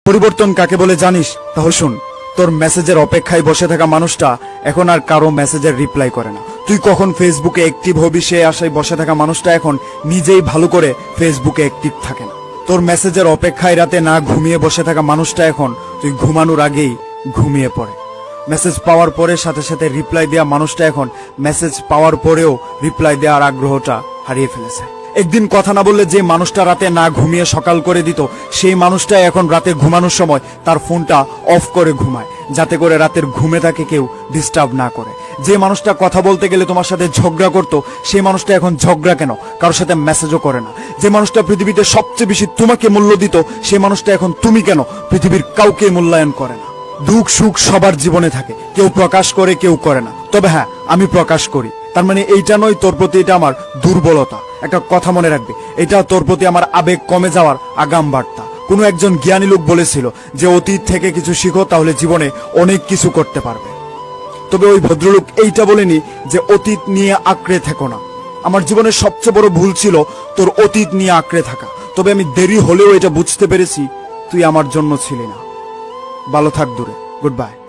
পরিবর্তন কাকে বলে জানিস? তাহলে শুন, তোর মেসেজের অপেক্ষায় বসে থাকা মানুষটা এখন আর কারো মেসেজের রিপ্লাই করে না। তুই কখন ফেসবুকে অ্যাক্টিভ হবি সে আশায় বসে থাকা মানুষটা এখন নিজেই ভালো করে ফেসবুকে অ্যাক্টিভ থাকে না। তোর মেসেজের অপেক্ষায় রাতে না ঘুমিয়ে বসে থাকা মানুষটা এখন তুই ঘুমানোর আগেই ঘুমিয়ে পড়ে। মেসেজ পাওয়ার পরে সাথে সাথে রিপ্লাই দেওয়া মানুষটা এখন মেসেজ পাওয়ার পরেও রিপ্লাই দেওয়ার আগ্রহটা হারিয়ে ফেলেছে। একদিন কথা না বললে যে মানুষটা রাতে না ঘুমিয়ে সকাল করে দিত, সেই মানুষটা এখন রাতে ঘুমানোর সময় তার ফোনটা অফ করে ঘুমায়, যাতে করে রাতের ঘুমে তাকে কেউ ডিস্টার্ব না করে। যে মানুষটা কথা বলতে গেলে তোমার সাথে ঝগড়া করতো, সেই মানুষটা এখন ঝগড়া কেন কারোর সাথে মেসেজও করে না। যে মানুষটা পৃথিবীতে সবচেয়ে বেশি তোমাকে মূল্য দিত, সেই মানুষটা এখন তুমি কেন পৃথিবীর কাউকে মূল্যায়ন করে না। দুঃখ সুখ সবার জীবনে থাকে, কেউ প্রকাশ করে কেউ করে না। তবে হ্যাঁ, আমি প্রকাশ করি। তার মানে এইটা নয় তোর প্রতি এটা আমার দুর্বলতা। একটা কথা মনে রাখবে, এটা তোর প্রতি আমার আবেগ কমে যাওয়ার আগাম বার্তা। কোনো একজন জ্ঞানী লোক বলেছিল যে অতীত থেকে কিছু শিখো, তাহলে জীবনে অনেক কিছু করতে পারবে। তবে ওই ভদ্রলোক এইটা বলেনি যে অতীত নিয়ে আঁকড়ে থেকো না। আমার জীবনের সবচেয়ে বড় ভুল ছিল তোর অতীত নিয়ে আঁকড়ে থাকা। তবে আমি দেরি হলেও এটা বুঝতে পেরেছি তুই আমার জন্য ছিলি না। ভালো থাক দূরে। Good bye.